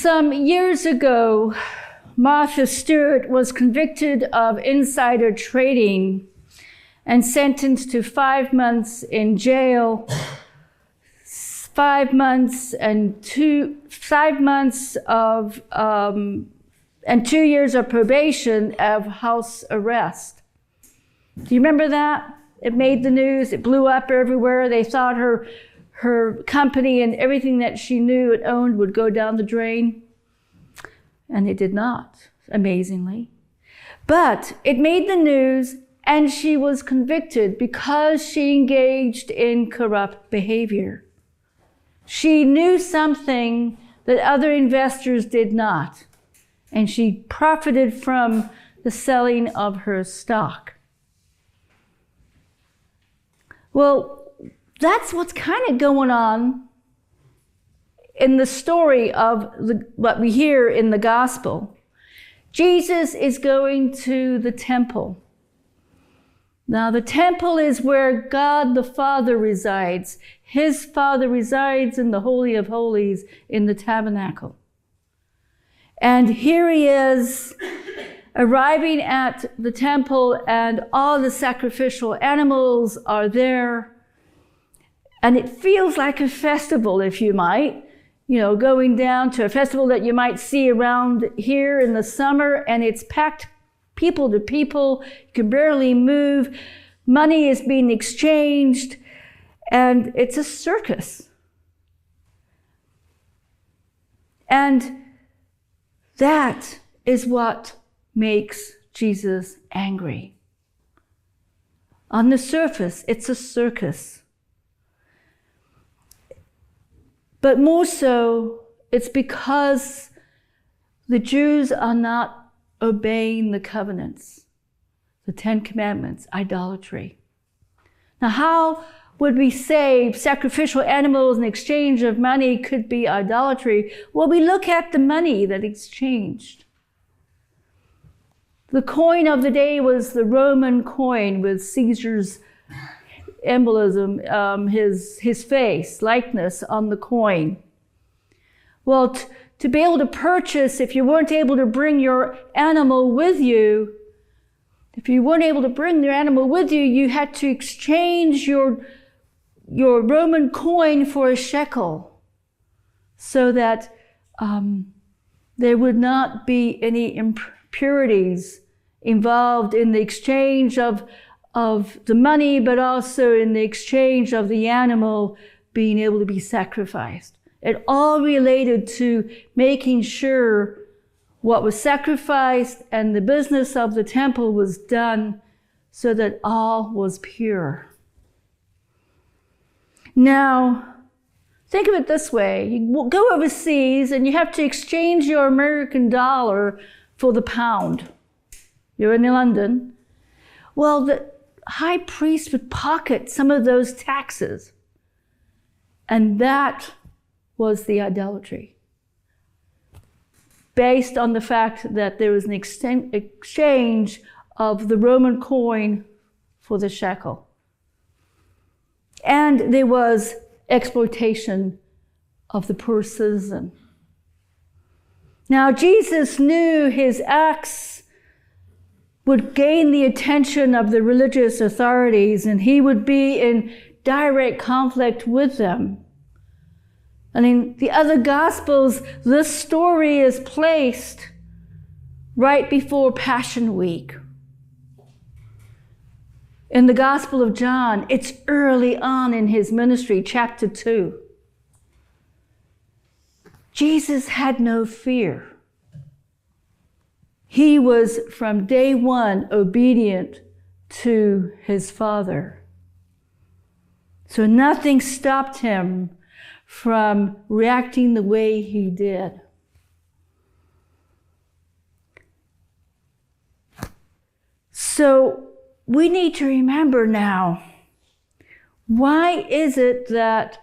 Some years ago, Martha Stewart was convicted of insider trading and sentenced to 5 months in jail, 5 months and 2 years of probation of house arrest. Do you remember that? It made the news. It blew up everywhere. They thought her company and everything that she knew and owned would go down the drain. And it did not, amazingly. But it made the news, and she was convicted because she engaged in corrupt behavior. She knew something that other investors did not, and she profited from the selling of her stock. Well, that's what's kind of going on in the story of what we hear in the gospel. Jesus is going to the temple. Now, the temple is where God the Father resides. His Father resides in the Holy of Holies in the tabernacle. And here he is arriving at the temple, and all the sacrificial animals are there. And it feels like a festival, if you might, going down to a festival that you might see around here in the summer, and it's packed people to people. You can barely move. Money is being exchanged, and it's a circus. And that is what makes Jesus angry. On the surface, it's a circus. But more so, it's because the Jews are not obeying the covenants, the 10 Commandments, idolatry. Now, how would we say sacrificial animals in exchange of money could be idolatry? Well, we look at the money that exchanged. The coin of the day was the Roman coin with Caesar's emblem, his face, likeness on the coin. Well, to be able to purchase, if you weren't able to bring your animal with you, you had to exchange your Roman coin for a shekel so that there would not be any impurities involved in the exchange of the money, but also in the exchange of the animal being able to be sacrificed. It all related to making sure what was sacrificed and the business of the temple was done so that all was pure. Now, think of it this way. You go overseas and you have to exchange your American dollar for the pound. You're in London. Well, the high priest would pocket some of those taxes. And that was the idolatry. Based on the fact that there was an exchange of the Roman coin for the shekel. And there was exploitation of the poor citizen. Now, Jesus knew his acts would gain the attention of the religious authorities, and he would be in direct conflict with them. And in the other Gospels, this story is placed right before Passion Week. In the Gospel of John, it's early on in his ministry, chapter 2. Jesus had no fear. He was from day one obedient to his Father. So nothing stopped him from reacting the way he did. So we need to remember now, why is it that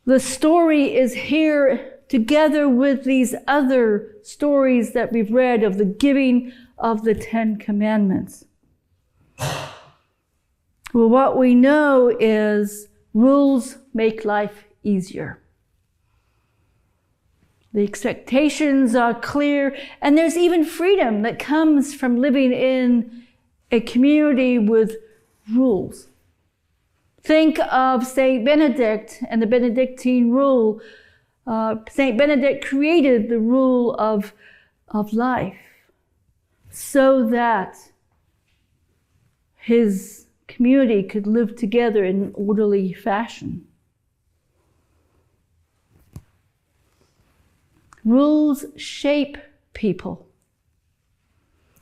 the story is here together with these other stories that we've read of the giving of the 10 Commandments? Well, what we know is rules make life easier. The expectations are clear, and there's even freedom that comes from living in a community with rules. Think of St. Benedict and the Benedictine rule. St. Benedict created the rule of life so that his community could live together in an orderly fashion. Rules shape people.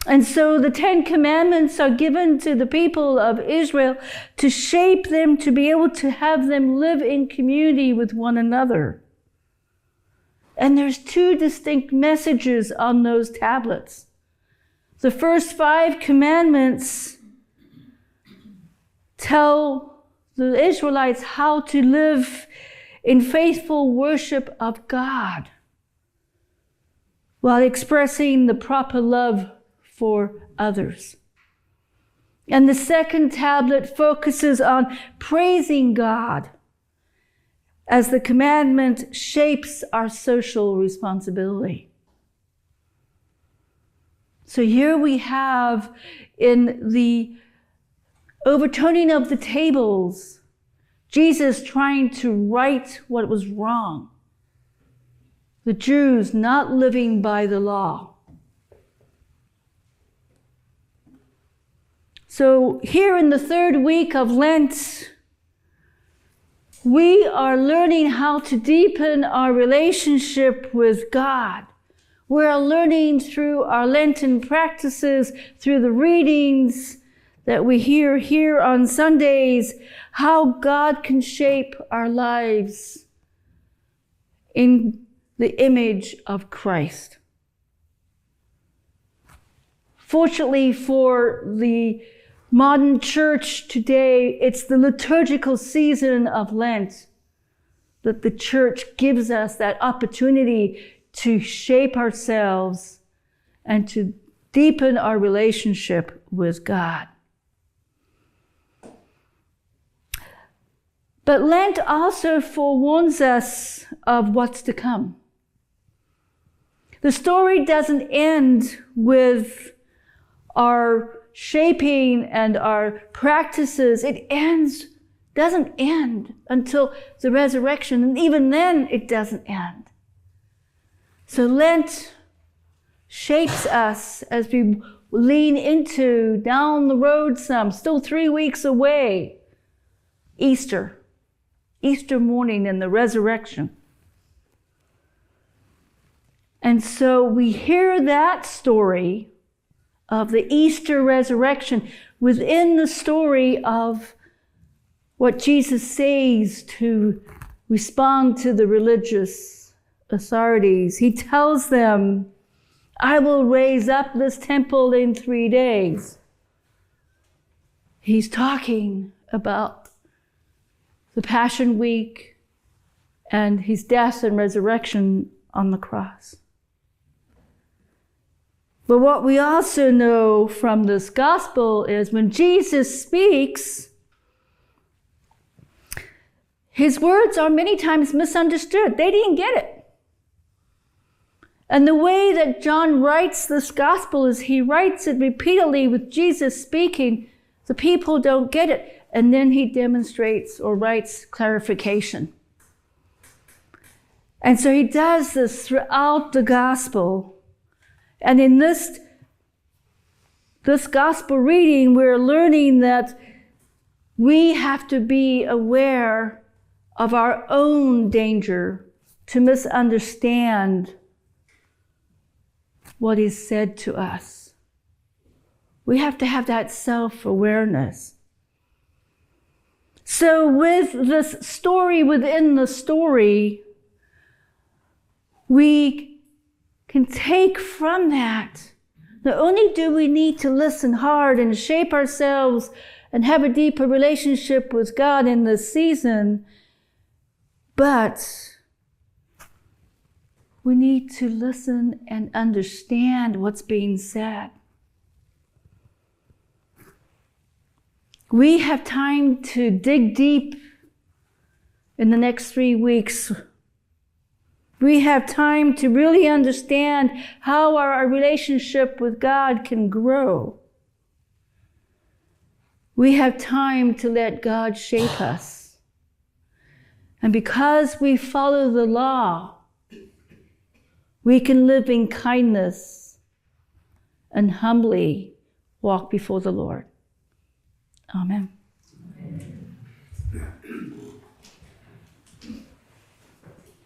And so the 10 Commandments are given to the people of Israel to shape them, to be able to have them live in community with one another. And there's 2 distinct messages on those tablets. The first 5 commandments tell the Israelites how to live in faithful worship of God, while expressing the proper love for others. And the second tablet focuses on praising God as the commandment shapes our social responsibility. So here we have in the overturning of the tables, Jesus trying to right what was wrong. The Jews not living by the law. So here in the 3rd week of Lent, we are learning how to deepen our relationship with God. We are learning through our Lenten practices, through the readings that we hear here on Sundays, how God can shape our lives in the image of Christ. Fortunately for the modern church today, it's the liturgical season of Lent that the church gives us that opportunity to shape ourselves and to deepen our relationship with God. But Lent also forewarns us of what's to come. The story doesn't end with our shaping and our practices. It doesn't end until the resurrection, and even then it doesn't end. So Lent shapes us as we lean into down the road still 3 weeks away, Easter morning and the resurrection. And so we hear that story of the Easter resurrection within the story of what Jesus says to respond to the religious authorities. He tells them, I will raise up this temple in 3 days. He's talking about the Passion Week and his death and resurrection on the cross. But what we also know from this gospel is when Jesus speaks, his words are many times misunderstood. They didn't get it. And the way that John writes this gospel is he writes it repeatedly with Jesus speaking. The people don't get it. And then he demonstrates or writes clarification. And so he does this throughout the gospel. And in this gospel reading, we're learning that we have to be aware of our own danger to misunderstand what is said to us. We have to have that self-awareness. So with this story within the story, we can take from that, not only do we need to listen hard and shape ourselves and have a deeper relationship with God in this season, but we need to listen and understand what's being said. We have time to dig deep in the next 3 weeks We have time to really understand how our relationship with God can grow. We have time to let God shape us. And because we follow the law, we can live in kindness and humbly walk before the Lord. Amen.